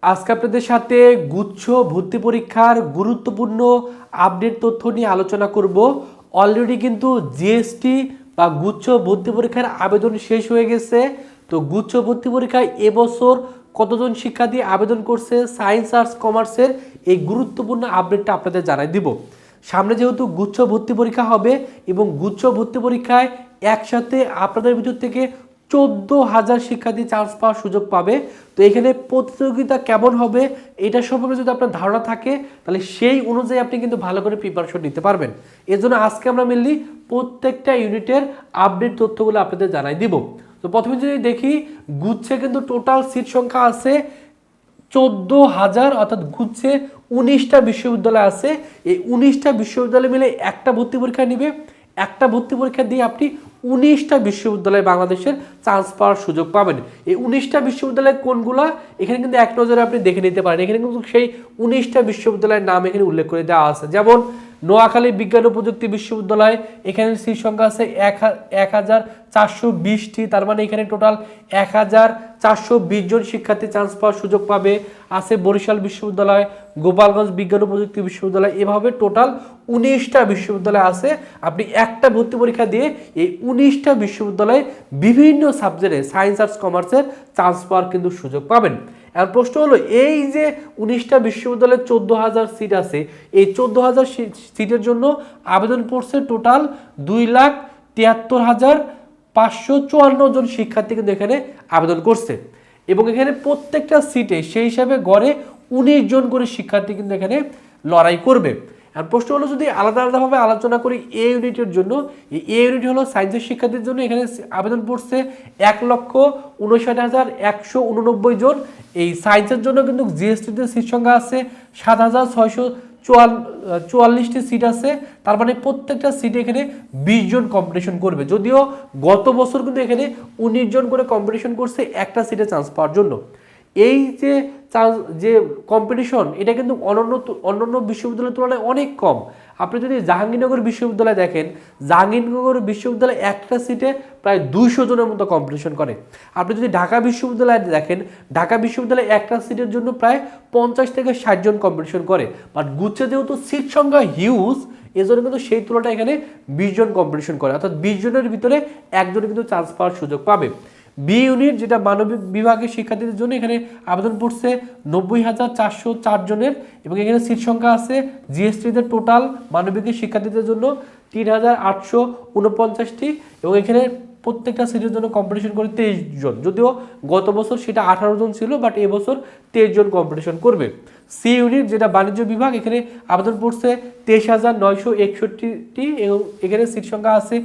আজকে আপনাদের সাথে গুচ্ছ ভর্তি পরীক্ষার গুরুত্বপূর্ণ আপডেট তথ্য নিয়ে আলোচনা করব। অলরেডি কিন্তু জিএসটি বা গুচ্ছ ভর্তি পরীক্ষার আবেদন শেষ হয়ে গেছে। তো গুচ্ছ ভর্তি পরীক্ষায় এবছর কতজন শিক্ষার্থী আবেদন করছে সায়েন্স আর্টস কমার্সের, এই গুরুত্বপূর্ণ আপডেটটা আপনাদের জানাই দিব। সামনে যেহেতু গুচ্ছ ভর্তি পরীক্ষা হবে এবং গুচ্ছ ভর্তি পরীক্ষায় একসাথে আপনাদের ভিতর থেকে 14,000 শিক্ষার্থী চান্স পাওয়ার সুযোগ পাবে। তো এখানে প্রতিযোগিতা কেমন হবে এটা সম্পর্কে যদি আপনার ধারণা থাকে তাহলে সেই অনুযায়ী আপনি কিন্তু ভালো করে প্রিপারেশন নিতে পারবেন। এর জন্য আজকে আমরা মেনলি প্রত্যেকটা ইউনিটের আপডেট তথ্যগুলো আপনাদের জানাই দিব। তো প্রথমে যদি দেখি, গুচ্ছে কিন্তু টোটাল সিট সংখ্যা আছে 14,000, অর্থাৎ গুচ্ছে 19টা বিশ্ববিদ্যালয় আছে। এই 19টা বিশ্ববিদ্যালয় মিলে একটা ভর্তি পরীক্ষা নেবে। একটা ভর্তি পরীক্ষা দিয়ে আপনি 19টা বিশ্ববিদ্যালয়ে বাংলাদেশের চান্স পাওয়ার সুযোগ পাবেন। এই 19টা বিশ্ববিদ্যালয় কোনগুলা এখানে কিন্তু এক নজরে আপনি দেখে নিতে পারেন। এখানে কিন্তু সেই 19টা বিশ্ববিদ্যালয়ের নাম এখানে উল্লেখ করে দেওয়া আছে। যেমন নোয়াখালী বিজ্ঞান ও প্রযুক্তি বিশ্ববিদ্যালয়, এখানে সিট সংখ্যা আছে 1,420টি, তার মানে এখানে টোটাল 1,420 জন শিক্ষার্থী চান্স পাওয়ার সুযোগ পাবে। আছে বরিশাল বিশ্ববিদ্যালয়, গোপালগঞ্জ বিজ্ঞান ও প্রযুক্তি বিশ্ববিদ্যালয়, এভাবে টোটাল 19টা বিশ্ববিদ্যালয় আছে। আপনি একটা ভর্তি পরীক্ষা দিয়ে এই 19টা বিশ্ববিদ্যালয়ে বিভিন্ন সাবজেক্টে সায়েন্স আর্টস কমার্সের চান্স পাওয়ার কিন্তু সুযোগ পাবেন। এখন প্রশ্ন হলো, এই যে 19টা বিশ্ববিদ্যালয়ে 14,000 সিট আছে, এই 14,000 সিটের জন্য আবেদন পড়ছে টোটাল 2,73,554 জন শিক্ষার্থী কিন্তু এখানে আবেদন করছে। এবং এখানে প্রত্যেকটা সিটে সেই হিসাবে গড়ে 19 জন করে শিক্ষার্থী কিন্তু এখানে লড়াই করবে। আর প্রশ্ন হলো, যদি আলাদা আলাদাভাবে আলোচনা করি এ ইউনিটের জন্য, এ ইউনিট হলো সায়েন্সের শিক্ষার্থীর জন্য, এখানে আবেদন পড়ছে 1,59,189 জন। এই সায়েন্সের জন্য কিন্তু জিএসটিতে সিট সংখ্যা আছে 7,644টি সিট আছে। তার মানে প্রত্যেকটা সিটে এখানে 20 জন কম্পিটিশন করবে। যদিও গত বছর কিন্তু এখানে 19 জন করে কম্পিটিশন করছে একটা সিটে চান্স পাওয়ার জন্য। এই যে যে কম্পিটিশন, এটা কিন্তু অন্যান্য বিশ্ববিদ্যালয়ের তুলনায় অনেক কম। আপনি যদি জাহাঙ্গীরনগর বিশ্ববিদ্যালয় দেখেন, জাহাঙ্গীরনগর বিশ্ববিদ্যালয় একটা সিটে প্রায় 200 জনের মতো কম্পিটিশন করে। আপনি যদি ঢাকা বিশ্ববিদ্যালয় দেখেন, ঢাকা বিশ্ববিদ্যালয় একটা সিটের জন্য প্রায় 50 থেকে 60 জন কম্পিটিশন করে। বাট গুচ্ছে যেহেতু সিট সংখ্যা হিউজ, এজন্য কিন্তু সেই তুলনাটা এখানে 20 জন কম্পিটিশন করে, অর্থাৎ 20 জনের ভিতরে একজন কিন্তু চান্স পাওয়ার সুযোগ পাবে। বি ইউনিট, যেটা মানবিক বিভাগের শিক্ষার্থীদের জন্য, এখানে আবেদন পড়ছে 90,404 জনের এবং এখানে সিট সংখ্যা আছে জিএসটিতে টোটাল মানবিকের শিক্ষার্থীদের জন্য 3,849টি এবং এখানে প্রত্যেকটা সিটের জন্য কম্পিটিশন করে 23 জন। যদিও গত বছর সেটা 18 জন ছিল, বাট এবছর 23 জন কম্পিটিশন করবে। সি ইউনিট, যেটা বাণিজ্য বিভাগ, এখানে আবেদন পড়ছে 23,961টি এবং এখানে সিট সংখ্যা আছে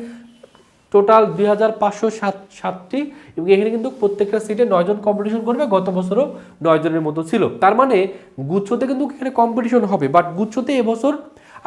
টোটাল 2,507টি এবং এখানে কিন্তু প্রত্যেকটা সিটে 9 জন কম্পিটিশন করবে। গত বছরও 9 জনের মতো ছিল। তার মানে গুচ্ছতে কিন্তু এখানে কম্পিটিশন হবে, বাট গুচ্ছতে এবছর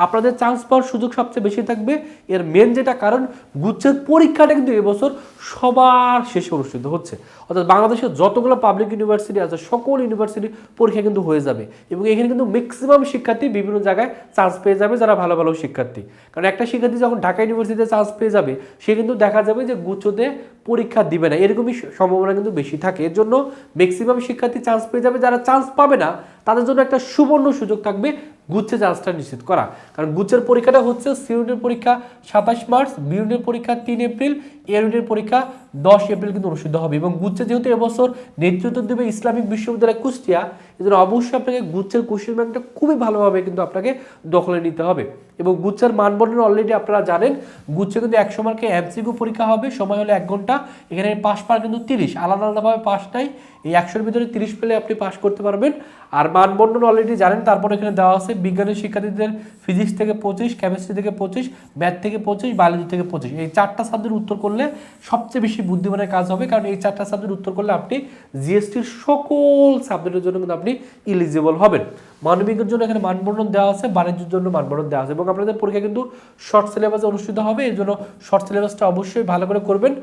আপনাদের চান্স পাওয়ার সুযোগ সবচেয়ে বেশি থাকবে। এর মেন যেটা কারণ, গুচ্ছের পরীক্ষাটা কিন্তু এবছর সবার শেষে অনুষ্ঠিত হচ্ছে, অর্থাৎ বাংলাদেশের যতগুলো পাবলিক ইউনিভার্সিটি আছে সকল ইউনিভার্সিটির পরীক্ষা কিন্তু হয়ে যাবে এবং এখানে কিন্তু ম্যাক্সিমাম শিক্ষার্থী বিভিন্ন জায়গায় চান্স পেয়ে যাবে, যারা ভালো ভালো শিক্ষার্থী। কারণ একটা শিক্ষার্থী যখন ঢাকা ইউনিভার্সিটিতে চান্স পেয়ে যাবে, সে কিন্তু দেখা যাবে যে গুচ্ছতে পরীক্ষা দিবে না, এরকমই সম্ভাবনা কিন্তু বেশি থাকে। এর জন্য ম্যাক্সিমাম শিক্ষার্থী চান্স পেয়ে যাবে। যারা চান্স পাবে না তাদের জন্য একটা সুবর্ণ সুযোগ থাকবে গুচ্ছে চান্সটা নিশ্চিত করা। কারণ গুচ্ছের পরীক্ষাটা হচ্ছে সি ইউনিটের পরীক্ষা 27 মার্চ, বি ইউনিটের পরীক্ষা 3 এপ্রিল, এ ইউনিটের পরীক্ষা 10 এপ্রিল কিন্তু অনুষ্ঠিত হবে। এবং গুচ্ছে যেহেতু এবছর নেতৃত্ব দেবে ইসলামিক বিশ্ববিদ্যালয় কুষ্টিয়া, এজন্য অবশ্যই আপনাকে গুচ্ছের কোশ্চেন ব্যাংকটা খুবই ভালোভাবে কিন্তু আপনাকে দখলে নিতে হবে। এবং গুচ্ছের মানবন্ধন অলরেডি আপনারা জানেন, গুচ্ছে কিন্তু 100 মার্কে এমসিকিউ পরীক্ষা হবে, সময় হলো 1 ঘন্টা। এখানে পাস পার কিন্তু 30, আলাদা আলাদাভাবে পাস নাই। এই 100-এর ভিতরে 30 পেলে আপনি পাস করতে পারবেন। আর মানবন্ধন অলরেডি জানেন। তারপর এখানে দেওয়া আছে বিজ্ঞানের শিক্ষার্থীদের ফিজিক্স থেকে 25, কেমিস্ট্রি থেকে 25, ম্যাথ থেকে 25, বায়োলজি থেকে 25। এই 4টা সাবজেক্ট উত্তর করলে সবচেয়ে বেশি বুদ্ধিমানের কাজ হবে, কারণ এই 4টা সাবজেক্ট উত্তর করলে আপনি জিএসটির সকল সাবজেক্টের জন্য কিন্তু আপনি ইলিজিবল হবেন। মানবিকের জন্য এখানে মানবন্ধন দেওয়া আছে, বাণিজ্যের জন্য মানবন্ধন দেওয়া আছে এবং আপনাদের পরীক্ষা কিন্তু শর্ট সিলেবাসে অনুষ্ঠিত হবে। এর জন্য শর্ট সিলেবাসটা অবশ্যই ভালো করে করবেন।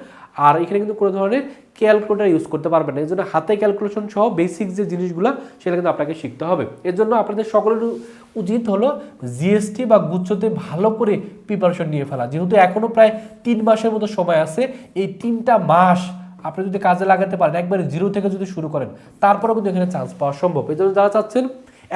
আর এখানে কিন্তু কোনো ধরনের ক্যালকুলেটর ইউজ করতে পারবেন না, এই জন্য হাতে ক্যালকুলেশন সহ বেসিক যে জিনিসগুলো সেটা কিন্তু আপনাকে শিখতে হবে। এর জন্য আপনাদের সকলের উচিত হলো জিএসটি বা গুচ্ছতে ভালো করে প্রিপারেশন নিয়ে ফেলা। যেহেতু এখনও প্রায় 3 মাসের মতো সময় আছে, এই 3টা মাস আপনি যদি কাজে লাগাতে পারেন, একবারে জিরো থেকে যদি শুরু করেন, তারপরেও কিন্তু এখানে চান্স পাওয়া সম্ভব। এই জন্য যারা চাচ্ছেন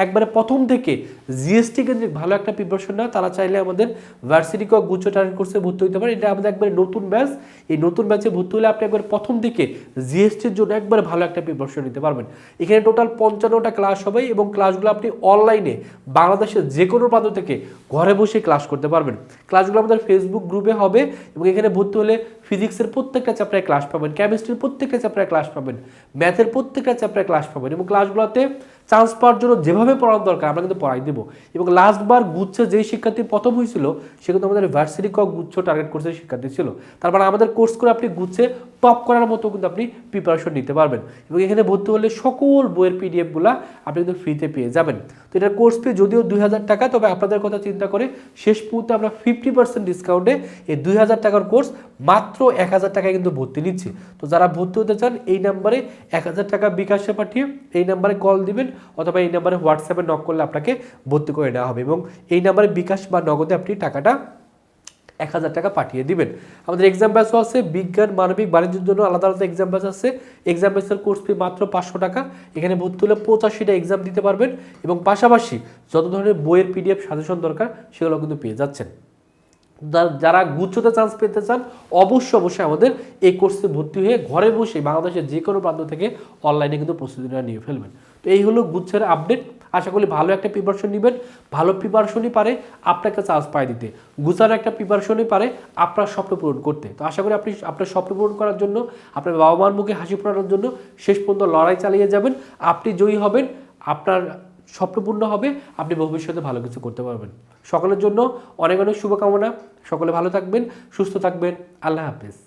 একবারে প্রথম থেকে জিএসটি কেন্দ্রিক ভালো একটা প্রিপারেশন না, তারা চাইলে আমাদের ভার্সিটি ক গুচ্ছ টার্গেট কোর্সে ভর্তি হতে পারে। এটা আমাদের একবারে নতুন ব্যাচ। এই নতুন ব্যাচে ভর্তি হলে আপনি একবার প্রথম থেকে জিএসটির জন্য একবারে ভালো একটা প্রিপারেশন নিতে পারবেন। এখানে টোটাল 55টা ক্লাস হবে এবং ক্লাসগুলো আপনি অনলাইনে বাংলাদেশের যে কোনো প্রান্ত থেকে ঘরে বসে ক্লাস করতে পারবেন। ক্লাসগুলো আমাদের ফেসবুক গ্রুপে হবে এবং এখানে ভর্তি হলে ফিজিক্সের প্রত্যেকটা চ্যাপ্টারে ক্লাস পাবেন, কেমিস্ট্রির প্রত্যেকটা চ্যাপ্টারে ক্লাস পাবেন, ম্যাথের প্রত্যেকটা চ্যাপ্টারে ক্লাস পাবেন এবং ক্লাসগুলোতে চান্স পাওয়ার জন্য যেভাবে পড়ার দরকার আমরা কিন্তু পড়াই দেবো। এবং লাস্টবার গুচ্ছে যেই শিক্ষার্থী প্রথম হয়েছিল সে কিন্তু আমাদের ভার্সিটি ক গুচ্ছ টার্গেট কোর্সের শিক্ষার্থী ছিল। তারপর আমাদের কোর্স করে আপনি গুচ্ছে টপ করার মতো কিন্তু আপনি প্রিপারেশন নিতে পারবেন এবং এখানে ভর্তি হলে সকল বইয়ের পিডিএফগুলো আপনি কিন্তু ফ্রিতে পেয়ে যাবেন। তো এটার কোর্স ফি যদিও 2000 টাকা, তবে আপনাদের কথা চিন্তা করে শেষ মুহূর্তে আমরা 50% ডিসকাউন্টে এই 2000 টাকার কোর্স মাত্র 1000 টাকায় কিন্তু ভর্তি নিচ্ছি। তো যারা ভর্তি হতে চান এই নাম্বারে 1000 টাকা বিকাশে পাঠিয়ে এই নাম্বারে কল দিবেন অথবা এই নাম্বারে হোয়াটসঅ্যাপে নক করলে আপনাকে ভর্তি করে নেওয়া হবে এবং এই নাম্বারে বিকাশ বা নগদে আপনি টাকাটা 1000 টাকা পাঠিয়ে দিবেন। আমাদের এক্সাম ব্যাচও আছে, বিজ্ঞান মানবিক বাণিজ্যের জন্য আলাদা আলাদা এক্সাম ব্যাচ আছে। এক্সাম ব্যাচের কোর্স ফি মাত্র 500 টাকা। এখানে ভর্তি হলে 85টা এক্সাম দিতে পারবেন এবং পাশাপাশি যত ধরনের বইয়ের পিডিএফ সাজেশন দরকার সেগুলো কিন্তু পেয়ে যাচ্ছেন। যারা গুচ্ছতে চান্স পেতে চান অবশ্যই আমাদের এই কোর্সে ভর্তি হয়ে ঘরে বসে বাংলাদেশের যে কোনো প্রান্ত থেকে অনলাইনে কিন্তু প্রস্তুতিটা নিয়ে ফেলবেন। তো এই হলো গুচ্ছের আপডেট। আশা করি ভালো একটা প্রিপারেশন নেবেন, ভালো প্রিপারেশনই পারে আপনাকে চান্স পাই দিতে, গুছানো একটা প্রিপারেশনই পারে আপনার স্বপ্ন পূরণ করতে। তো আশা করি আপনি আপনার স্বপ্ন পূরণ করার জন্য, আপনার বাবা মার মুখে হাসি ফোটানোর জন্য শেষ পর্যন্ত লড়াই চালিয়ে যাবেন। আপনি জয়ী হবেন, আপনার স্বপ্নপূর্ণ হবে, আপনি ভবিষ্যতে ভালো কিছু করতে পারবেন। সকলের জন্য অনেক অনেক শুভকামনা। সকলে ভালো থাকবেন, সুস্থ থাকবেন। আল্লাহ হাফেজ।